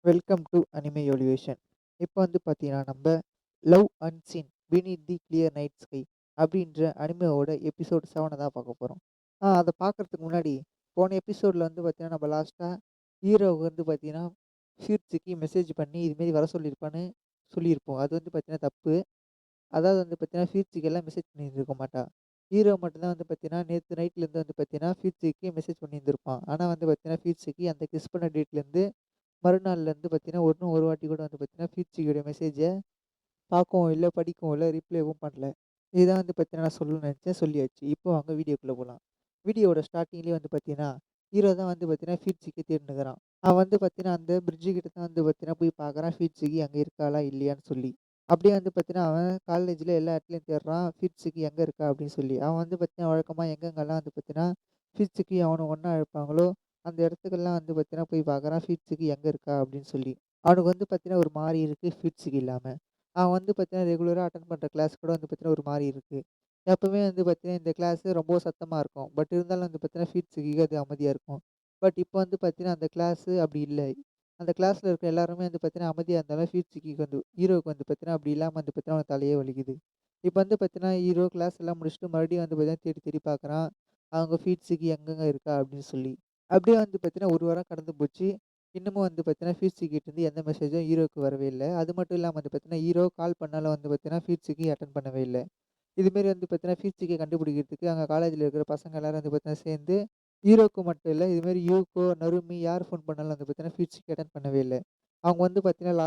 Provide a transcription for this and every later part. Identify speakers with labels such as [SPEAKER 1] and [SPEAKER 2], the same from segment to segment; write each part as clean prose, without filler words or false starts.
[SPEAKER 1] Welcome to anime evolution. இப்போ வந்து பார்த்தீங்கன்னா, நம்ம லவ் அன்சீன் பீனீத் தி கிளியர் நைட் ஸ்கை அப்படின்ற அனிமேவோட எபிசோட் 7 தான் பார்க்க போறோம். அத பார்க்கறதுக்கு முன்னாடி, போன எபிசோட்ல வந்து பார்த்தீங்கன்னா, நம்ம லாஸ்ட்டா ஹீரோவுக்கு வந்து பார்த்தீங்கன்னா, ஷீட்ஸுக்கு மெசேஜ் பண்ணி இதுமாரி வர சொல்லியிருப்பான்னு சொல்லியிருப்போம். அது வந்து பார்த்தீங்கன்னா தப்பு. அதாவது வந்து பார்த்தீங்கன்னா, ஃபீட்ஸுக்கெல்லாம் மெசேஜ் பண்ணியிருந்திருக்க மாட்டா. ஹீரோ மட்டும் தான் வந்து பார்த்தீங்கன்னா, நேத்து நைட்லேருந்து வந்து பார்த்தீங்கன்னா, ஃபீட்ஸுக்கு மெசேஜ் பண்ணியிருந்திருப்பான். ஆனா வந்து பார்த்தீங்கன்னா, ஃபீட்ஸுக்கு அந்த கிஸ் பண்ண டேட்லேருந்து மறுநாள்லேருந்து பார்த்தீங்கன்னா, இன்னும் ஒரு வாட்டி கூட வந்து பார்த்தீங்கன்னா, ஃபீட்ஸியோட மெசேஜ பார்க்கவும் இல்ல, படிக்கவும் இல்ல, ரிப்ளேவும் பண்ணல. இதுதான் வந்து பார்த்தீங்கன்னா, நான் சொல்லணும்னு நெனச்சேன், சொல்லியாச்சு. இப்போ வாங்க வீடியோக்குள்ள போலாம். வீடியோவோட ஸ்டார்ட்டிங்லேயே வந்து பார்த்தீங்கன்னா, ஹீரோ தான் வந்து பார்த்தீங்கன்னா, ஃபீட்ஸிக்கு தேடினுக்குறான். அவன் வந்து பார்த்தீங்கன்னா, அந்த பிரிட்ஜு கிட்ட தான் வந்து பார்த்தீங்கன்னா, போய் பார்க்குறான் ஃபீட்ஸிக்கு அங்க இருக்காளா? இல்லையான்னு சொல்லி. அப்படியே வந்து பார்த்தீங்கன்னா, அவன் காலேஜ்ல எல்லா இடத்துலயும் தேடுறான், ஃபீட்ஸிக்கு எங்க இருக்கா? அப்படின்னு சொல்லி. அவன் வந்து பார்த்தீங்கன்னா, வழக்கமா எங்கெங்கலாம் வந்து பார்த்தீங்கன்னா, ஃபீட்ஸிக்கு அவனும் ஒண்ணா இருப்பாங்களோ, அந்த இடத்துக்கெல்லாம் வந்து பார்த்தீங்கன்னா, போய் பார்க்குறான், ஃபீட்ஸிக்கு எங்க இருக்கா? அப்படின்னு சொல்லி. அவனுக்கு வந்து பார்த்தீங்கன்னா, ஒரு மாரி இருக்கு ஃபீட்ஸிக்கு இல்லாம. அவன் வந்து பார்த்தீங்கன்னா, ரெகுலரா அட்டெண்ட் பண்ற கிளாஸ் கூட வந்து பார்த்தீங்கன்னா, ஒரு மாரி இருக்கு. எப்பவுமே வந்து பார்த்தீங்கன்னா, இந்த கிளாஸ் ரொம்ப சத்தமா இருக்கும். பட் இருந்தாலும் வந்து பார்த்தீங்கன்னா, ஃபீட்ஸுக்கு அது அமைதியா இருக்கும். பட் இப்போ வந்து பார்த்தீங்கன்னா, அந்த கிளாஸ் அப்படி இல்ல. அந்த கிளாஸ்ல இருக்க எல்லாருமே வந்து பார்த்தீங்கன்னா, அமைதியா இருந்தாலும் ஃபீட்ஸுக்கு வந்து ஹீரோவுக்கு வந்து பார்த்தீங்கன்னா, அப்படி இல்லாம வந்து பார்த்தீங்கன்னா, அவனுக்கு தலையே வலிக்குது. இப்போ வந்து பார்த்தீங்கன்னா, ஹீரோ கிளாஸ் எல்லாம் முடிச்சுட்டு மறுபடியும் வந்து பார்த்தீங்கன்னா, தேடி தேடி பார்க்குறான். அவங்க ஃபீட்ஸுக்கு எங்கெங்க இருக்கா அப்படின்னு சொல்லி. அப்படியே வந்து பார்த்தீங்கன்னா, 1 வாரம் கடந்து போச்சு. இன்னமும் வந்து பார்த்தீங்கன்னா, ஃபீட்ஸுகிட்டேருந்து எந்த மெசேஜும் ஹீரோவுக்கு வரவே இல்ல. அது மட்டும் இல்லாம வந்து பார்த்தீங்கன்னா, ஹீரோ கால் பண்ணாலும் வந்து பார்த்தீங்கன்னா, ஃபீட்ஸுக்கு அட்டெண்ட் பண்ணவே இல்ல. இதுமாரி வந்து பார்த்தீங்கன்னா, ஃபீட்ஸுக்கு கண்டுபிடிக்கிறதுக்கு அங்க காலேஜ்ல இருக்கிற பசங்க எல்லாரும் வந்து பார்த்தீங்கன்னா சேர்ந்து, ஹீரோக்கு மட்டும் இல்ல, இதுமாரி யூகோ, நருமி யார் ஃபோன் பண்ணாலும் வந்து பார்த்தீங்கன்னா, ஃபீட்ஸுக்கு அட்டெண்ட் பண்ணவே இல்ல. அவங்க வந்து பார்த்தீங்கன்னா,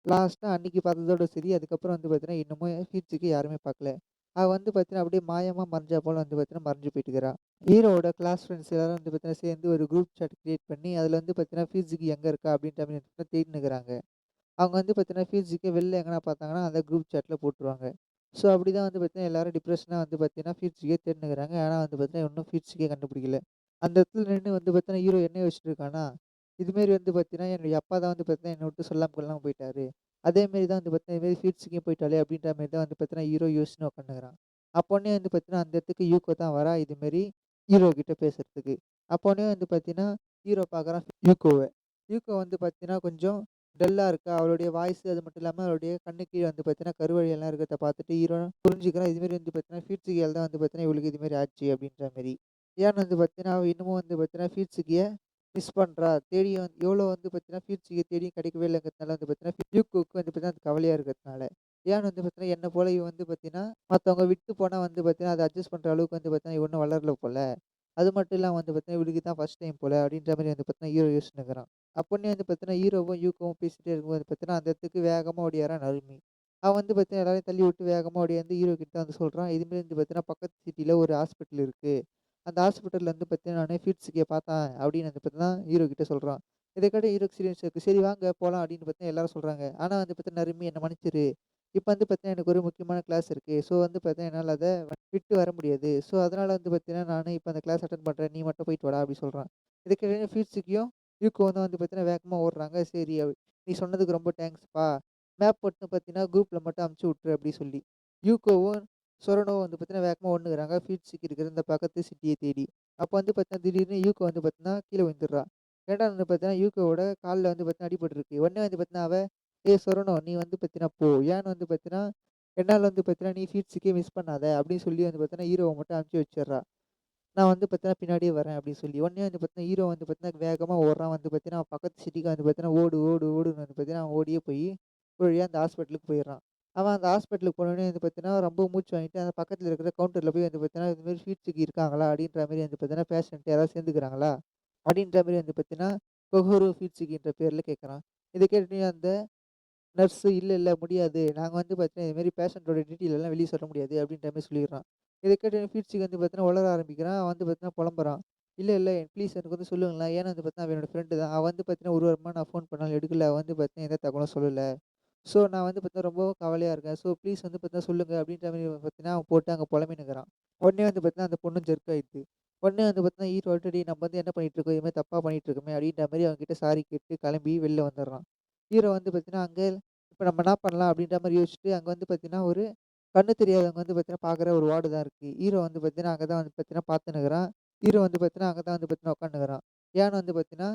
[SPEAKER 1] லாஸ்ட்டா அன்னைக்கு பார்த்ததோட சரி. அதுக்கப்புறம் வந்து பார்த்தீங்கன்னா, இன்னமும் ஃபீட்ஸுக்கு யாருமே பார்க்கல. அவ வந்து பார்த்தீங்கன்னா, அப்படியே மாயமா மறைஞ்சா போல வந்து பார்த்தீங்கன்னா, மறைஞ்சு போயிட்டுருக்கிறா. ஹீரோவோட கிளாஸ் ஃப்ரெண்ட்ஸ் எல்லாரும் வந்து பார்த்தீங்கன்னா, சேர்ந்து ஒரு குரூப் சாட் கிரியேட் பண்ணி, அதில வந்து பார்த்தீங்கன்னா, ஃபீட்ஸுக்கு எங்க இருக்கா? அப்படின்ற மாரி வந்து தேடினுருக்கிறாங்க. அவங்க வந்து பார்த்தீங்கன்னா, ஃபீட்ஸுக்கு வெளில எங்கனா பார்த்தாங்கன்னா, அந்த குரூப் சாட்ல போட்டுருவாங்க. ஸோ, அப்படிதான் வந்து பார்த்தீங்கன்னா, எல்லாரும் டிப்ரஷனா வந்து பார்த்தீங்கன்னா, ஃபீட்ஸுக்கே தேடினுருக்கிறாங்க. ஆனா வந்து பார்த்தீங்கன்னா, இன்னும் ஃபீட்ஸுக்கே கண்டுபிடிக்கல. அந்த இடத்துல நின்னு வந்து பார்த்தீங்கன்னா, ஹீரோ என்ன யோசிச்சுட்டு இருக்கான்னா, இதுமாரி வந்து பார்த்தீங்கன்னா, என்னுடைய அப்பா தான் வந்து பார்த்தீங்கன்னா, என்ன விட்டு சொல்லாம கொள்ளாம போயிட்டாரு. அதேமாரி தான் வந்து பார்த்தீங்கன்னா, இதுமாரி ஃபீட்ஸுக்கே போயிட்டாளே அப்படின்ற மாரி தான் வந்து பார்த்தீங்கன்னா, ஹீரோ யோசிச்சுன்னு உட்காந்துக்கிறான். அப்போனே வந்து பார்த்தீங்கன்னா, அந்த இடத்துக்கு யூகோ தான் வரா இதுமாரி ஹீரோ கிட்ட பேசுறதுக்கு. அப்போனே வந்து பார்த்தீங்கன்னா, ஹீரோ பார்க்குறான் யூகோவ. யூகோ வந்து பார்த்தீங்கன்னா, கொஞ்சம் டல்லா இருக்கா. அவளுடைய வாய்ஸ் அது மட்டும் இல்லாம அவளுடைய கண்ணு கீழ வந்து பார்த்தீங்கன்னா, கருவழியெல்லாம் இருக்கிறத பார்த்துட்டு ஹீரோ புரிஞ்சுக்கிறான். இதுமாரி வந்து பார்த்தீங்கன்னா, ஃபீட்ஸிகேல் தான் வந்து பார்த்தீங்கன்னா, இவளுக்கு இதுமாரி ஆச்சு அப்படின்ற மாரி. ஏன்னு வந்து பார்த்தீங்கன்னா, அவ இன்னமும் வந்து பார்த்தீங்கன்னா, ஃபீட்ஸிகிய மிஸ் பண்றா. தேடியும் எவ்வளோ வந்து பார்த்தீங்கன்னா, ஃபீட்ஸிகிய தேடியும் கிடைக்கவே இல்லைங்கிறதுனால வந்து பார்த்தீங்கன்னா, யூகோவுக்கு வந்து பார்த்தீங்கன்னா, அது கவலையா இருக்கிறதுனால. ஏன்னு வந்து பார்த்தீங்கன்னா, என்ன போல இவ வந்து பார்த்தீங்கன்னா, மத்தவங்க விட்டு போனா வந்து பார்த்தீங்கன்னா, அத அட்ஜஸ்ட் பண்ற அளவுக்கு வந்து பார்த்தீங்கன்னா, இவ இன்னும் வளரல போல. அது மட்டும் இல்லாம வந்து பார்த்தீங்கன்னா, இவளுக்கு இதான் ஃபர்ஸ்ட் டைம் போல அப்படின்ற மாரி வந்து பார்த்தீங்கன்னா, ஹீரோ யோசிச்சுன்னுருக்கிறான். அப்போனே வந்து பார்த்தீங்கன்னா, ஹீரோவும், யூகோவும் பேசிட்டே இருக்கும்போது பார்த்தீங்கன்னா, அந்த இடத்துக்கு வேகமா ஓடியாரான் நருமி. அவன் வந்து பார்த்தீங்கன்னா, எல்லாரையும் தள்ளி விட்டு வேகமா ஓடியாந்து ஹீரோ கிட்ட வந்து சொல்றான். இதுமாரி வந்து பார்த்தீங்கன்னா, பக்கத்து சிட்டில ஒரு ஹாஸ்பிட்டல் இருக்கு. அந்த ஹாஸ்பிட்டல்ல வந்து பார்த்தீங்கன்னா, நானு ஃபீட்ஸிக்கிய பார்த்தேன் அப்படின்னு வந்து பார்த்தீங்கன்னா, ஹீரோ கிட்ட சொல்றான். இத கேட்ட ஹீரோக்கு சீரியஸா இருக்கு. சரி வாங்க போலாம் அப்படின்னு பார்த்தீங்கன்னா, எல்லாரும் சொல்றாங்க. ஆனா வந்து பார்த்தீங்கன்னா, நருமி என்ன மன்னிச்சிரு. இப்ப வந்து பார்த்தீங்கன்னா, எனக்கு ஒரு முக்கியமான கிளாஸ் இருக்கு. ஸோ வந்து பார்த்தீங்கன்னா, என்னால அத விட்டு வர முடியாது. ஸோ அதனால வந்து பார்த்தீங்கன்னா, நானு இப்ப அந்த கிளாஸ் அட்டெண்ட் பண்றேன். நீ மட்டும் போயிட்டு வாடா அப்படி சொல்றான். இத கேட்ட ஃபீட்ஸிக்கியும் யூகோ வந்து பார்த்தீங்கன்னா, வேகமா ஓடுறாங்க. சரி நீ சொன்னதுக்கு ரொம்ப தேங்க்ஸ்ப்பா. மேப் மட்டும் பார்த்தீங்கன்னா, குரூப்ல மட்டும் அனுப்பிச்சு விட்டுரு அப்படி சொல்லி. யூகோவும், சொரனோவும் வந்து பார்த்தீங்கன்னா, வேகமா ஓடுனுக்குறாங்க. ஃபீட்ஸிக்கு இருக்கிற இந்த பக்கத்து சிட்டிய தேடி. அப்ப வந்து பார்த்தீங்கன்னா, திடீர்னு யூகோ வந்து பார்த்தீங்கன்னா, கீழ விழுந்துடுறா. 2வது வந்து பார்த்தீங்கன்னா, யூகோவோட கால்ல வந்து பார்த்தீங்கன்னா, அடிபட்டுருக்கு. உடனே வந்து பார்த்தீங்கன்னா, அவ "ஏய் சொரனோ நீ வந்து பார்த்தீங்கன்னா போ. ஏன்னு வந்து பார்த்தீங்கன்னா, என்னால வந்து பார்த்தீங்கன்னா, நீ ஃபீட்ஸுக்கே மிஸ் பண்ணாத" அப்படின்னு சொல்லி வந்து பார்த்தீங்கன்னா, ஹீரோவ மட்டும் அனுப்பிச்சு வச்சுர்றா. நான் வந்து பார்த்தீங்கன்னா, பின்னாடியே வரேன் அப்படின்னு சொல்லி. உடனே வந்து பார்த்தீங்கன்னா, ஹீரோ வந்து பார்த்தீங்கன்னா, வேகமா ஓடுறான். வந்து பார்த்தீங்கன்னா, பக்கத்து சிட்டிக்கு வந்து பார்த்தீங்கன்னா, ஓடு, ஓடு, ஓடுன்னு வந்து பார்த்தீங்கன்னா, அவன் ஓடியே போய் ஒரு வழியா அந்த ஹாஸ்பிட்டலுக்கு போயிடுறான். அவன் அந்த ஹாஸ்பிட்டலுக்கு போனோனே வந்து பார்த்தீங்கன்னா, ரொம்ப மூச்சு வாங்கிட்டு அந்த பக்கத்துல இருக்கிற கவுண்டர்ல போய் வந்து பார்த்தீங்கன்னா, "இது மாரி ஃபீட்ஸுக்கு இருக்காங்களா?" அப்படின்ற மாரி வந்து பார்த்தீங்கன்னா, பேஷண்ட் யாராவது சேர்ந்துக்கிறாங்களா? அப்படின்ற மாரி வந்து பார்த்தீங்கன்னா, கொஹோரு ஃபீட்ஸுகின்ற பேர்ல கேட்கறான். இத கேட்டோனே அந்த நர்ஸு "இல்ல, இல்ல முடியாது. நாங்க வந்து பார்த்தீங்கன்னா, இது மாரி பேஷண்ட்டோட டீட்டெயில் எல்லாம் வெளிய சொல்ல முடியாது." அப்படின்ற மாரி சொல்லிடுறான். இத கேட்டு ஃபீட்ஸிக்கு வந்து பார்த்தீங்கன்னா, உளர ஆரம்பிக்கிறான். அவன் வந்து பார்த்தீங்கன்னா புலம்புறான். "இல்ல, இல்ல ப்ளீஸ் எனக்கு வந்து சொல்லுங்களேன்." ஏன்னா வந்து பார்த்தீங்கன்னா, அவன் என்னோட ஃப்ரெண்டு தான். அவன் வந்து பார்த்தீங்கன்னா, ஒரு வாரமா நான் ஃபோன் பண்ணாலும் எடுக்கல. அவன் வந்து பார்த்தீங்கன்னா, எந்த தகவலும் சொல்லல. ஸோ நான் வந்து பார்த்தீங்கன்னா, ரொம்ப கவலையா இருக்கேன். ஸோ ப்ளீஸ் வந்து பார்த்தீங்கன்னா சொல்லுங்க அப்படின்ற மாரி பார்த்தீங்கன்னா, அவன் போட்டு அங்க புலம்பின்னுக்கிறான். உடனே வந்து பார்த்தீங்கன்னா, அந்த பொண்ணும் ஜெர்க் ஆயிடுது. உடனே வந்து பார்த்தீங்கன்னா, ஹீரோ ஆல்ரெடி நம்ம வந்து என்ன பண்ணிட்டு இருக்கோம், இது மாரி தப்பா பண்ணிட்டு இருக்கோமே அப்படின்ற மாரி அவன்கிட்ட சாரி கேட்டு கிளம்பி வெளில வந்துடுறான். ஹீரோ வந்து பார்த்தீங்கன்னா, அங்க இப்ப நம்ம என்ன பண்ணலாம் அப்படின்ற மாரி யோசிச்சுட்டு, அங்க வந்து பார்த்தீங்கன்னா, ஒரு கண்ணு தெரியாதவங்க வந்து பார்த்தீங்கன்னா, பார்க்குற ஒரு வார்டு தான் இருக்கு. ஹீரோ வந்து பார்த்தீங்கன்னா, அங்க தான் வந்து பார்த்தீங்கன்னா பார்த்துன்னுக்கிறான். ஹீரோ வந்து பார்த்தீங்கன்னா, அங்க தான் வந்து பார்த்தீங்கன்னா உட்காந்துக்கிறான். ஏன்னு வந்து பார்த்தீங்கன்னா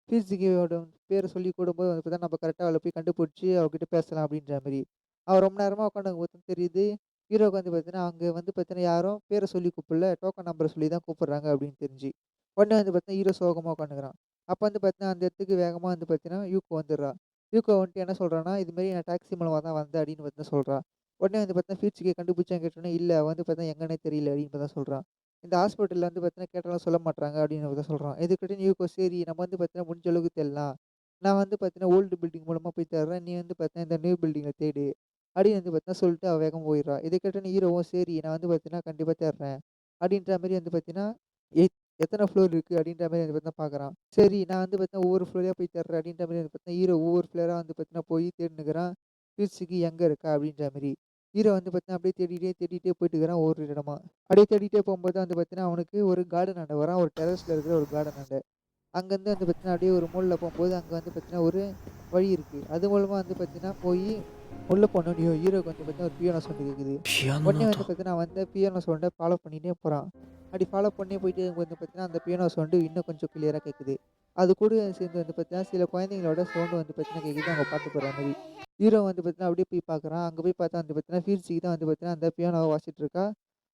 [SPEAKER 1] ஃபியூட்ஸுகியோட பேர சொல்லி கூடும்போது வந்து பார்த்தீங்கன்னா, நம்ம கரெக்ட்டா அவள போய் கண்டுபிடிச்சு அவகிட்ட பேசலாம் அப்படின்ற மாரி. அவ ரொம்ப நேரமா உட்காந்துருக்கும்போது தெரியுது, ஹீரோவுக்கு வந்து பார்த்தீங்கன்னா, அங்க வந்து பார்த்தீங்கன்னா யாரும் பேர சொல்லி கூப்பிடல, டோக்கன் நம்பர சொல்லி தான் கூப்பிடுறாங்க அப்படின்னு தெரிஞ்சு. உடனே வந்து பார்த்தீங்கன்னா, ஹீரோ சோகமா உட்காந்துக்கிறான். அப்ப வந்து பார்த்தீங்கன்னா, அந்த இடத்துக்கு வேகமா வந்து பார்த்தீங்கன்னா, யூகோ வந்துடுறா. யூகோ வந்துட்டு என்ன சொல்றான்னா, "இது மாரி நான் டாக்ஸி மூலமா தான் வந்தேன்" அப்படின்னு வந்து சொல்றா. உடனே வந்து பார்த்தீங்கன்னா, ஃபியூட்ஸுகிய கண்டுபிடிச்சான்னு கேட்டோனே, "இல்ல அவ வந்து பார்த்தீங்கன்னா எங்கன்னே தெரியல" அப்படின்னு தான் சொல்றான். இந்த ஹாஸ்பிட்டல்ல வந்து பார்த்தீங்கன்னா, கேட்டாலும் சொல்ல மாட்றாங்க அப்படின்னு தான் சொல்றான். இதுக்கிட்ட யூகோ சரி நம்ம வந்து பார்த்தீங்கன்னா, முடிஞ்ச அளவுக்கு தேடலாம். நான் வந்து பார்த்தீங்கன்னா, ஓல்டு பில்டிங் மூலமா போய் தேடுறேன். நீ வந்து பார்த்தீங்கன்னா, இந்த நியூ பில்டிங்ல தேடு. அப்படின்னு வந்து பார்த்தீங்கன்னா சொல்லிட்டு அவ வேகமா போயிடுறா. இத கேட்டோனே ஹீரோவும் சரி நான் வந்து பார்த்தீங்கன்னா, கண்டிப்பா தேடுறேன். அப்படின்ற மாரி வந்து பார்த்தீங்கன்னா, எத் எத்தன ஃப்ளோர் இருக்கு அப்படின்ற மாரி வந்து பார்த்தீங்கன்னா பார்க்குறான். சரி நான் வந்து பார்த்தீங்கன்னா, ஒவ்வொரு ஃப்ளோரா போய் தேடுறேன் அப்படின்ற மாரி வந்து பார்த்தீங்கன்னா, ஹீரோ ஒவ்வொரு ஃப்ளோரா வந்து பார்த்தீங்கன்னா போய் தேடினுக்கிறான். ஃபியூட்ஸுக்கு எங்க இருக்கா அப்படின்ற மாரி. ஹீரோ வந்து பார்த்தீங்கன்னா, அப்படியே தேடிட்டே போயிட்டுருக்கான் ஒவ்வொரு இடமா. அப்படியே தேடிட்டே போம்போது வந்து பார்த்தீங்கன்னா, அவனுக்கு ஒரு கார்டனாண்ட வரான். ஒரு டெர்ரஸ்ல இருக்கிற ஒரு கார்டனாண்ட. அங்கருந்து வந்து பார்த்தீங்கன்னா, அப்படியே ஒரு மூலைல போம்போது, அங்க வந்து பார்த்தீங்கன்னா, ஒரு வழி இருக்கு. அது மூலமா வந்து பார்த்தீங்கன்னா, போயி உள்ள போனோனயும் ஹீரோக்கு வந்து பார்த்தீங்கன்னா, ஒரு பியானோ சவுண்ட் கேட்குது.
[SPEAKER 2] ピアノの
[SPEAKER 1] உடனே வந்து
[SPEAKER 2] 音。
[SPEAKER 1] பார்த்தீங்கன்னா, அவன் வந்து பியானோ சவுண்ட ஃபாலோ பண்ணிட்டே போறான். அப்படி ஃபாலோ பண்ணி போயிட்டே இருக்கும்போது பார்த்தீங்கன்னா, அந்த பியானோ சவுண்டு இன்னும் கொஞ்சம் கிளியரா கேட்குது. அது கூட சேர்ந்து வந்து பார்த்தீங்கன்னா, சில குழந்தைங்களோட சவுண்ட் வந்து பார்த்தீங்கன்னா கேட்குது. அவங்க பாட்டு பாடுற மாரி. ஹீரோ வந்து பார்த்தீங்கன்னா, அப்படியே போய் பார்க்குறான். அங்க போய் பார்த்தா வந்து பார்த்தீங்கன்னா, ஃபீல்ஸிக்கு தான் வந்து பார்த்தீங்கன்னா, அந்த பியானோவ வாசிச்சுட்டு இருக்கா.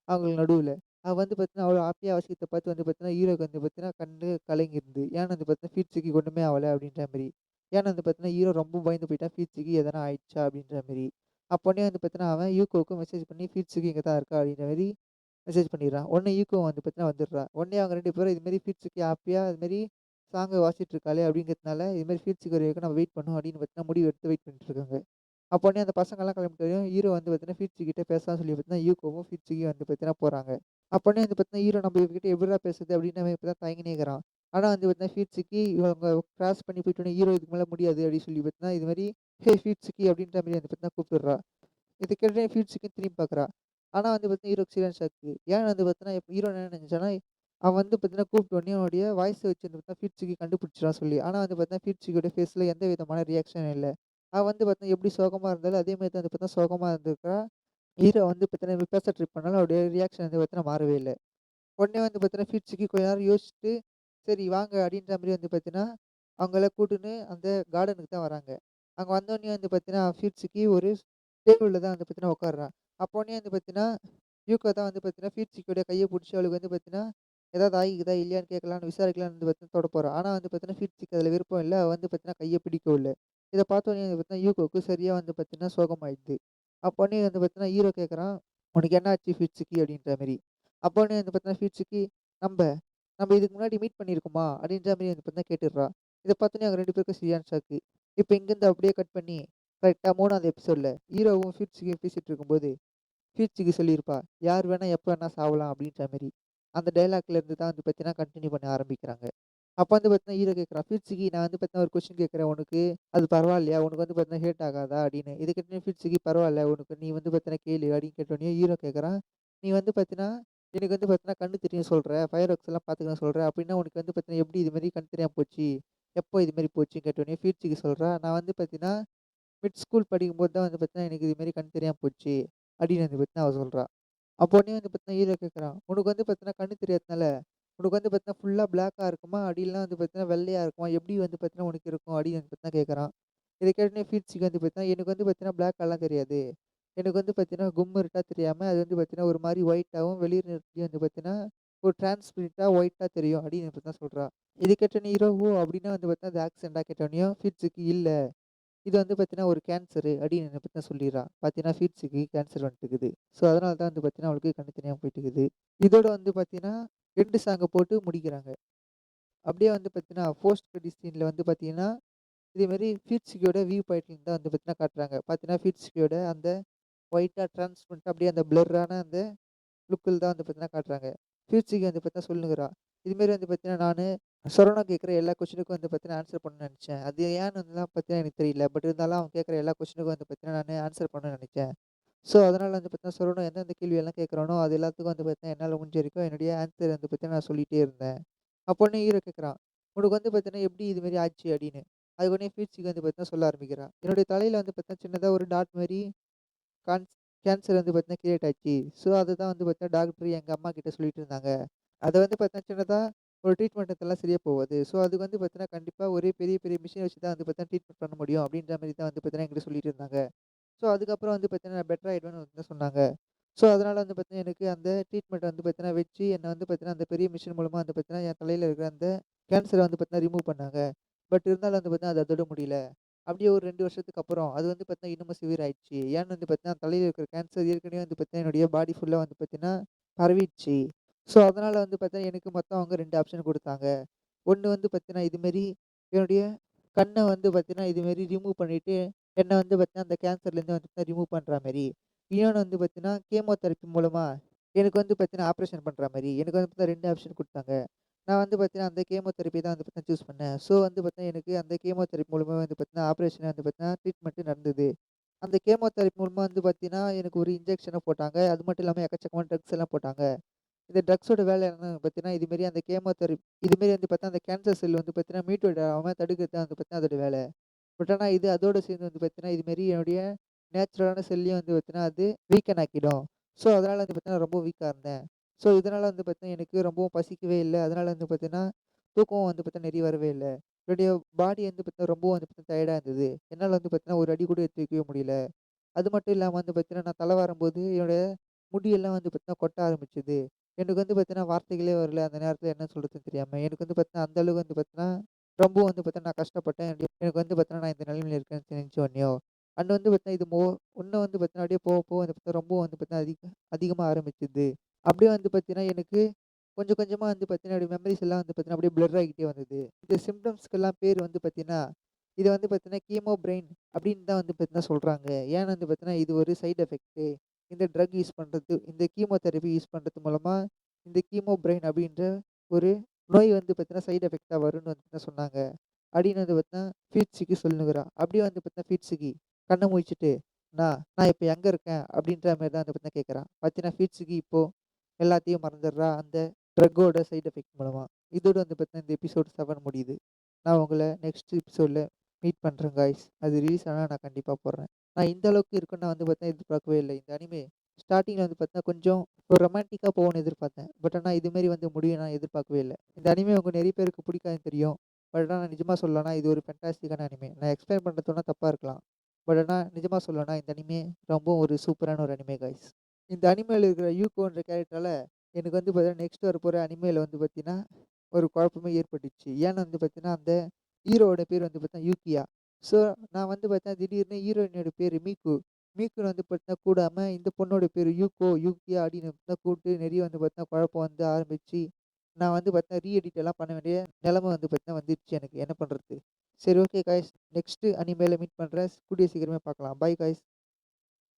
[SPEAKER 1] அவங்களுக்கு நடுவுல. அவ வந்து பார்த்தீங்கன்னா, அவ்வளோ ஹாப்பியா வாசிக்கிறத பார்த்து வந்து பார்த்தீங்கன்னா, ஹீரோக்கு வந்து பார்த்தீங்கன்னா, கண்ணு கலங்கிருது. ஏன்னா வந்து பார்த்தீங்கன்னா, ஃபீட்ஸுக்கு ஒண்ணுமே ஆவல அப்படின்ற மாரி. ஏன்னா வந்து பார்த்தீங்கன்னா, ஹீரோ ரொம்ப பயந்து போயிட்டான். ஃபீட்ஸுக்கு எதனா ஆயிடுச்சா அப்படின்ற மாரி. அப்போனே வந்து பார்த்தீங்கன்னா, அவன் யூகோவுக்கு மெசேஜ் பண்ணி ஃபீட்ஸுக்கு இங்க தான் இருக்கா அப்படின்ற மாரி மெசேஜ் பண்ணிடுறான். உடனே ஈகோ வந்து பார்த்தீங்கன்னா வந்துடுறா. உடனே அவங்க 2 பேரும் இது மாரி ஃபீட்ஸுக்கு ஹாப்பியா இது மாரி சாங்க வாசிட்டு இருக்காளே அப்படிங்கிறதுனால, இது மாரி ஃபீட்ஸுக்கு வர வரைக்கும் நம்ம வெயிட் பண்ணணும் அப்படின்னு பார்த்தீங்கன்னா, முடிவு எடுத்து வெயிட் பண்ணிட்டு இருக்காங்க. அப்ப உடனே அந்த பசங்கலாம் கிளம்பிட்டதும் ஹீரோ வந்து பார்த்தீங்கன்னா, ஃபீட்ஸு கிட்ட பேசலாம்னு சொல்லி பார்த்தீங்கன்னா, யூகோவும் ஃபீட்ஸுக்கும் வந்து பார்த்தீங்கன்னா போறாங்க. அப்ப உடனே வந்து பார்த்தீங்கன்னா, ஹீரோ நம்ம இவகிட்ட எப்புட்றா பேசுறது அப்படின்னு அவன் இப்ப தான் தயங்கினே இருக்கிறான். ஆனா வந்து பார்த்தீங்கன்னா, ஃபீட்ஸுக்கு இவங்க கிராஸ் பண்ணி போயிட்டோனே, ஹீரோ இதுக்கு மேல முடியாது அப்படின்னு சொல்லி பார்த்தீங்கன்னா, இது மாரி "ஹே ஃபீட்ஸுக்கி" அப்படின்ற மாரி வந்து பார்த்தீங்கன்னா கூப்பிடுறா. இது கேட்டோனே ஃபீல்ட்ஸுக்கு திரும்பி பார்க்குறா. ஆனா வந்து பார்த்தீங்கன்னா, ஹீரோக்கு சரியான ஷாக்கு. ஏன் வந்து பார்த்தீங்கன்னா, இப்ப ஹீரோ என்ன நினைச்சான்னா, அவன் வந்து பார்த்தீங்கன்னா, கூப்பிட்டோனே அவனுடைய வாய்ஸ வச்சு வந்து பார்த்தீங்கன்னா, ஃபீட்ஸுக்கு கண்டுபிடிச்சிடான்னு சொல்லி. ஆனா வந்து பார்த்தீங்கன்னா, ஃபீட்ஸுக்கியோட ஃபேஸ்ல எந்த விதமான ரியாக்ஷனும் இல்ல. அவ வந்து பார்த்தீங்கன்னா, எப்படி சோகமா இருந்தாலும், அதே மாரி தான் வந்து பார்த்தீங்கன்னா, சோகமா இருந்திருக்கா. ஹீரோ வந்து பார்த்தீங்கன்னா, பேச ட்ரை பண்ணாலும் அவருடைய ரியாக்ஷன் வந்து பார்த்தீங்கன்னா, மாறவே இல்ல. உடனே வந்து பார்த்தீங்கன்னா, ஃபீட்ஸுக்கு கொஞ்ச நேரம் யோசிச்சுட்டு, சரி வாங்க அப்படின்ற மாரி வந்து பார்த்தீங்கன்னா, அவங்கள கூட்டுன்னு அந்த கார்டனுக்கு தான் வராங்க. அங்க வந்தோனே வந்து பார்த்தீங்கன்னா, ஃபீட்ஸுக்கு ஒரு டேபிள்ல தான் வந்து பார்த்தீங்கன்னா உட்கார்றா. அப்போனே வந்து பார்த்தீங்கன்னா, யூகோ தான் வந்து பார்த்தீங்கன்னா, ஃபீட்ஸுக்கியோட கைய புடிச்சு அவளுக்கு வந்து பார்த்தீங்கன்னா, ஏதாவது ஆகிக்குதா இல்லையான்னு கேட்கலான்னு விசாரிக்கலான்னு வந்து பார்த்தீங்கன்னா தொட போறா. ஆனா வந்து பார்த்தீங்கன்னா, ஃபீட்ஸுக்கு அதில விருப்பம் இல்ல. அவ வந்து பார்த்தீங்கன்னா, கைய பிடிக்கவும் இல்ல. இத பார்த்தோனே வந்து பார்த்தீங்கன்னா, யூகோவுக்கு சரியா வந்து பார்த்தீங்கன்னா, சோகமாயிடுது. அப்போனே வந்து பார்த்தீங்கன்னா, ஹீரோ கேட்கறான், "உனக்கு என்ன ஆச்சு ஃபீட்ஸுக்கு?" அப்படின்ற மாரி. அப்போனே வந்து பார்த்தீங்கன்னா, ஃபீட்ஸுக்கு, "நம்ப நம்ப இதுக்கு முன்னாடி மீட் பண்ணியிருக்கோமா?" அப்படின்ற மாரி வந்து பார்த்தீங்கன்னா கேட்டுடுறா. இத பார்த்தோனே அவங்க 2 பேருக்கும் சரியான ஷாக்கு. இப்ப இங்கேருந்து அப்படியே கட் பண்ணி, கரெக்ட்டா 3வது எபிசோட்ல ஹீரோவும் ஃபீட்ஸுகியும் பேசிட்டு இருக்கும்போது, ஃபீட்ஸுகி சொல்லியிருப்பா, "யார் வேணா எப்ப வேணா சாவலாம்" அப்படின்ற மாரி. அந்த டயலாக்ல இருந்து தான் வந்து பார்த்தீங்கன்னா, கன்டின்யூ பண்ண ஆரம்பிக்கிறாங்க. அப்ப வந்து பார்த்தீங்கன்னா, ஹீரோ கேட்குறான், "ஃபீட்ஸுகி நான் வந்து பார்த்தீங்கன்னா ஒரு கொஸ்டின் கேட்கிறேன் உனக்கு, அது பரவாயில்லையா? உனக்கு வந்து பார்த்தீங்கன்னா ஹேட் ஆகாதா?" அப்படின்னு. இது கேட்டோனே ஃபீட்ஸுகி, "பரவால்ல, உனக்கு நீ வந்து பார்த்தீங்கன்னா கேளு" அப்படின்னு கேட்டோனே ஹீரோ கேட்குறான், "நீ வந்து பார்த்தீங்கன்னா, எனக்கு வந்து பார்த்தீங்கன்னா கண்ணு தெரியும்னு சொல்ற, ஃபயர் ஒர்க்ஸ் எல்லாம் பார்த்துக்கிறேன்னு சொல்ற, அப்படின்னா உனக்கு வந்து பார்த்தீங்கன்னா எப்படி இது மாரி கண் தெரியாம போச்சு? எப்போ இது மாரி போச்சுன்னு?" கேட்டோனே ஃபீட்ஸுகி சொல்றா, "நான் வந்து பார்த்தீங்கன்னா" மிட் ஸ்கூல் படிக்கும்போது தான் வந்து பார்த்தீங்கன்னா, எனக்கு இது மாரி கண் தெரியாம போச்சு. அப்படின்னு வந்து பார்த்தீங்கன்னா அவ சொல்றா. அப்போ உடனே வந்து பார்த்தீங்கன்னா, ஹீரோ கேட்குறான். உனக்கு வந்து பார்த்தீங்கன்னா, கண்ணு தெரியாதனால, உனக்கு வந்து பார்த்தீங்கன்னா, ஃபுல்லா பிளாக்கா இருக்குமா? அடி இல்லனா வந்து பார்த்தீங்கன்னா, வெள்ளையா இருக்குமா? எப்படி வந்து பார்த்தீங்கன்னா, உனக்கு இருக்கும்? அப்படின்னு வந்து பார்த்தீங்கன்னா கேட்குறான். இத கேட்டோனே ஃபீட்ஸுக்கு வந்து பார்த்தீங்கன்னா, எனக்கு வந்து பார்த்தீங்கன்னா, பிளாக்காலாம் தெரியாது. எனக்கு வந்து பார்த்தீங்கன்னா, கும்மிருட்டா தெரியாம, அது வந்து பார்த்தீங்கன்னா, ஒரு மாரி ஒயிட்டாவும், வெளிர் நிறத்துலயும் வந்து பார்த்தீங்கன்னா, ஒரு டிரான்ஸ்பரண்டா ஒயிட்டா தெரியும். அப்படின்னு வந்து பார்த்தீங்கன்னா சொல்றா. இது கேட்டோனே ஹீரோ, ஓ! அப்படின்னா வந்து பார்த்தீங்கன்னா, அது ஆக்சிடென்ட்டா கேட்டோனேயும், ஃபீட்ஸுக்கு இல்ல. இது வந்து பார்த்தீங்கன்னா, ஒரு கேன்சரு அப்படின்னு என்ன பத்தி தான் சொல்லிர்றா. பார்த்தீங்கன்னா, ஃபீட்ஸுக்கு கேன்சர் வந்துட்டுருக்குது. ஸோ, அதனால தான் வந்து பார்த்தீங்கன்னா, அவளுக்கு கண்ணு தெரியாம போயிட்டுருக்குது. இதோட வந்து பார்த்தீங்கன்னா, எண்டு சாங்க போட்டு முடிக்கிறாங்க. அப்படியே வந்து பார்த்தீங்கன்னா, போஸ்ட் கிரெடிட் சீன்ல வந்து பார்த்தீங்கன்னா, இதேமாரி ஃபீட்ஸுகியோட வியூ பாயிண்ட்ல தான் வந்து பார்த்தீங்கன்னா காட்டுறாங்க. பார்த்தீங்கன்னா, ஃபீட்ஸுகியோட அந்த ஒயிட்டா டிரான்ஸ்பரண்டா அப்படியே அந்த பிளர்ரான அந்த லுக்கில் தான் வந்து பார்த்தீங்கன்னா காட்டுறாங்க. ஃபியூட்சிக்கு வந்து பார்த்தீங்கன்னா சொல்லுங்கிறா. இதுமாரி வந்து பார்த்தீங்கன்னா, நானு சரவணா கேட்குற எல்லா கொஸ்டினுக்கும் வந்து பார்த்தீங்கன்னா ஆன்சர் பண்ணணும்னு நெனச்சேன். அது ஏன்னு வந்துலாம் பார்த்தீங்கன்னா எனக்கு தெரியல. பட் இருந்தாலும் அவன் கேட்குற எல்லா கொஸ்டினுக்கும் வந்து பார்த்தீங்கன்னா, நானு ஆன்சர் பண்ணணும்னு நெனச்சேன். ஸோ, அதனால வந்து பார்த்தீங்கன்னா, சரவணா எந்தெந்த கேள்வியெல்லாம் கேட்குறானோ, அது எல்லாத்துக்கும் வந்து பார்த்தீங்கன்னா, என்னால முடிஞ்ச வரைக்கும் என்னுடைய ஆன்சர் வந்து பார்த்தீங்கன்னா, நான் சொல்லிட்டே இருந்தேன். அப்போனே ஹீரோ கேட்குறான். "உனக்கு வந்து பார்த்தீங்கன்னா, எப்படி இது மாரி ஆச்சு?" அப்படின்னு. அதுக்கு உடனே ஃபியூட்சிக்கு வந்து பார்த்தீங்கன்னா சொல்ல ஆரம்பிக்கிறா. "என்னுடைய தலையில வந்து பார்த்தீங்கன்னா, சின்னதா ஒரு டாட் மாரி கான்ஸ் கேன்சர் வந்து பார்த்தீங்கன்னா கிரியேட் ஆச்சு. ஸோ, அதுதான் வந்து பார்த்தீங்கன்னா டாக்டர் எங்க அம்மாகிட்ட சொல்லிட்டு இருந்தாங்க. அத வந்து பார்த்தீங்கன்னா சின்னதா ஒரு ட்ரீட்மெண்ட் எடுத்தாலாம் சரியா போவாது. ஸோ அதுக்கு வந்து பார்த்தீங்கன்னா, கண்டிப்பா ஒரே பெரிய பெரிய மிஷின வச்சு தான் வந்து பார்த்தீங்கன்னா, ட்ரீட்மெண்ட் பண்ண முடியும் அப்படின்ற மாரி தான் வந்து பார்த்தீங்கன்னா, என்கிட்ட சொல்லிட்டு இருந்தாங்க. ஸோ அதுக்கப்புறம் வந்து பார்த்தீங்கன்னா, நான் பெட்டர் ஆயிடுவேன்னு வந்து சொன்னாங்க. ஸோ அதனால வந்து பார்த்தீங்கன்னா, எனக்கு அந்த ட்ரீட்மெண்ட் வந்து பார்த்தீங்கன்னா வச்சு என்ன வந்து பார்த்தீங்கன்னா, அந்த பெரிய மிஷின் மூலமா வந்து பார்த்தீங்கன்னா, என் தலையில இருக்கிற அந்த கேன்சர வந்து பார்த்தீங்கன்னா, ரிமூவ் பண்ணாங்க. பட் இருந்தாலும் வந்து பார்த்தீங்கன்னா, அத அதோட முடியல. அப்படியே ஒரு 2 வருஷத்துக்கு அப்புறம் அது வந்து பார்த்தீங்கன்னா, இன்னமும் சிவியர் ஆயிடுச்சு. ஏன்னு வந்து பார்த்தீங்கன்னா, தலையில இருக்கிற கேன்சர் ஏற்கனவே வந்து பார்த்தீங்கன்னா, என்னுடைய பாடி ஃபுல்லா வந்து பார்த்தீங்கன்னா, பரவிடுச்சு. ஸோ அதனால வந்து பார்த்தீங்கன்னா, எனக்கு மொத்தம் அவங்க 2 ஆப்ஷன் குடுத்தாங்க. ஒண்ணு வந்து பார்த்தீங்கன்னா, இதுமாரி என்னுடைய கண்ண வந்து பார்த்தீங்கன்னா, இதுமாரி ரிமூவ் பண்ணிட்டு, என்ன வந்து பார்த்தீங்கன்னா, அந்த கேன்சர்லேருந்து வந்து ரிமூவ் பண்றா மாரி. இன்னொன்னு வந்து பார்த்தீங்கன்னா, கீமோதெரபி மூலமா எனக்கு வந்து பார்த்தீங்கன்னா, ஆப்ரேஷன் பண்றா மாரி. எனக்கு வந்து பார்த்தீங்கன்னா 2 ஆப்ஷன் குடுத்தாங்க. நான் வந்து பார்த்தீங்கன்னா, அந்த கீமோதெரபி தான் வந்து பார்த்தீங்கன்னா சூஸ் பண்ணேன். ஸோ வந்து பார்த்தீங்கன்னா, எனக்கு அந்த கீமோதெரபி மூலமா வந்து பார்த்தீங்கன்னா, ஆப்ரேஷன் வந்து பார்த்தீங்கன்னா, ட்ரீட்மெண்ட் நடந்தது. அந்த கீமோதெரபி மூலமா வந்து பார்த்தீங்கன்னா, எனக்கு ஒரு இன்ஜெக்ஷன போட்டாங்க. அது மட்டும் இல்லாம எக்கச்சக்கமான ட்ரக்ஸ் எல்லாம் போட்டாங்க. இந்த ட்ரக்ஸோட வேலை என்னன்னு பார்த்தீங்கன்னா, இதுமாரி அந்த இதுமாரி வந்து பார்த்தா அந்த கேன்சர் செல் வந்து பார்த்தீங்கன்னா, மியூட்டேட் ஆகாம தடுக்கிறது தான் வந்து பார்த்தீங்கன்னா அதோட வேலை. பட் ஆனா இது அதோட சேர்ந்து வந்து பார்த்தீங்கன்னா, இதுமாரி என்னுடைய நேச்சுரலான செல்லையும் வந்து பார்த்தீங்கன்னா, அது வீக்கன் ஆக்கிடும். ஸோ, அதனால வந்து பார்த்தீங்கன்னா, ரொம்ப வீக்கா இருந்தேன். ஸோ, இதனால வந்து பார்த்தீங்கன்னா, எனக்கு ரொம்பவும் பசிக்கவே இல்ல. அதனால வந்து பார்த்தீங்கன்னா, தூக்கம் வந்து பார்த்தீங்கன்னா, நிறைய வரவே இல்ல. என்னுடைய பாடி வந்து பார்த்தீங்கன்னா, ரொம்பவும் வந்து பார்த்தீங்கன்னா டயர்டா இருந்தது. என்னால வந்து பார்த்தீங்கன்னா, ஒரு அடி கூட எடுத்து வைக்கவே முடியல. அது மட்டும் இல்லாம வந்து பார்த்தீங்கன்னா, நான் தல வாரும்போது என்னோட முடியெல்லாம் வந்து பார்த்தீங்கன்னா கொட்ட ஆரம்பிச்சது. எனக்கு வந்து பார்த்தீங்கன்னா வார்த்தைகளே வரல. அந்த நேரத்தில என்ன சொல்றதுன்னு தெரியாம. எனக்கு வந்து பார்த்தீங்கன்னா, அந்த அளவுக்கு வந்து பார்த்தீங்கன்னா, ரொம்ப வந்து பார்த்தீங்கன்னா நான் கஷ்டப்பட்டேன். எனக்கு வந்து பார்த்தீங்கன்னா, நான் இந்த நிலைமையில இருக்கேன்னு தெரிஞ்ச உடனேயோ, அண்ட் வந்து பார்த்தீங்கன்னா, இது இன்னும் வந்து பார்த்தீங்கன்னா, அப்படியே போக போக வந்து பார்த்தீங்கன்னா, ரொம்ப வந்து பார்த்தீங்கன்னா அதிகமா ஆரம்பிச்சது. அப்படியே வந்து பார்த்தீங்கன்னா, எனக்கு கொஞ்சம் கொஞ்சமா வந்து பார்த்தீங்கன்னா, என்னோட மெமரீஸ் எல்லாம் வந்து பார்த்தீங்கன்னா, அப்படியே பிளர் ஆகிட்டே வந்தது. இந்த சிம்ப்டம்ஸ்க்கெல்லாம் பேர் வந்து பார்த்தீங்கன்னா, இத வந்து பார்த்தீங்கன்னா, கீமோ பிரெயின் அப்படின்னு தான் வந்து பார்த்தீங்கன்னா சொல்றாங்க. ஏன்னு வந்து பார்த்தீங்கன்னா, இது ஒரு சைட் எஃபெக்ட். இந்த ட்ரக் யூஸ் பண்றது, இந்த கீமோதெரபி யூஸ் பண்றது மூலமா, இந்த கீமோ பிரெயின் அப்படின்ற ஒரு நோய் வந்து பார்த்தீங்கன்னா, சைட் எஃபெக்ட்டா வரும்னு வந்து சொன்னாங்க. அப்படின்னு வந்து பார்த்தீங்கன்னா, ஃபீட்ஸுக்கு சொல்லுனுக்குறா. அப்படியே வந்து பார்த்தீங்கன்னா, ஃபீட்ஸுக்கு கண்ண முழிச்சுட்டு, நான் இப்ப எங்க இருக்கேன்? அப்படின்ற மாரி தான் வந்து பார்த்தீங்கன்னா கேட்குறா. பார்த்தீங்கன்னா, ஃபீட்ஸுக்கு இப்போ எல்லாத்தையும் மறந்துடுறா, அந்த ட்ரக்கோட சைட் எஃபெக்ட் மூலமா. இதோட வந்து பார்த்தீங்கன்னா, இந்த எபிசோட் 7 முடியுது. நான் உங்கள நெக்ஸ்ட் எபிசோட்ல மீட் பண்றேன் காய்ஸ். அது ரிலீஸ் ஆனா நான் கண்டிப்பா போடுறேன். நான் இந்த அளவுக்கு இருக்குன்னு நான் வந்து பார்த்தீங்கன்னா எதிர்பார்க்கவே இல்ல. இந்த அனிமே ஸ்டார்ட்டிங்ல வந்து பார்த்தீங்கன்னா கொஞ்சம் ஒரு ரொமான்டிக்கா போகும்னு எதிர்பார்த்தேன். பட் ஆனா இதுமாரி வந்து முடியும் நான் எதிர்பார்க்கவே இல்ல. இந்த அனிமே உங்க நெறைய பேருக்கு பிடிக்காதுன்னு தெரியும். பட் ஆனா நான் நிஜமா சொல்லணும்னா இது ஒரு ஃபேன்டாஸ்டிக்கான அனிமே. நான் எக்ஸ்பிளைன் பண்றது வேணா தப்பா இருக்கலாம். பட் ஆனா நிஜமா சொல்லணும்னா இந்த அனிமே ரொம்ப ஒரு சூப்பரான ஒரு அனிமே காய்ஸ். இந்த அனிமேல இருக்கிற யூகோன்ற கேரக்டரால எனக்கு வந்து பார்த்தீங்கன்னா நெக்ஸ்ட் வரப்போற அனிமேல வந்து பார்த்தீங்கன்னா, ஒரு குழப்பமே ஏற்பட்டுச்சு. ஏன்னு வந்து பார்த்தீங்கன்னா, அந்த ஹீரோவோட பேர் வந்து பார்த்தீங்கன்னா யூக்கியா. ஸோ நான் வந்து பார்த்தீங்கன்னா திடீர்னு ஹீரோயினோட பேரு மீக்கு. மீக்குன்னு வந்து பார்த்தீங்கன்னா கூடாம இந்த பொண்ணோட பேரு யூக்கியா அப்படின்னு தான் கூப்பிட்டு நிறைய வந்து பார்த்தீங்கன்னா குழப்பம் வந்து ஆரம்பிச்சு, நான் வந்து பார்த்தீங்கன்னா ரீஎடிட் எல்லாம் பண்ண வேண்டிய நிலைமை வந்து பார்த்தீங்கன்னா வந்துருச்சு எனக்கு. என்ன பண்றது? சரி ஓகே காய்ஸ். நெக்ஸ்ட் அனிமேல மீட் பண்றேன். கூடிய சீக்கிரமே பார்க்கலாம். Bye guys.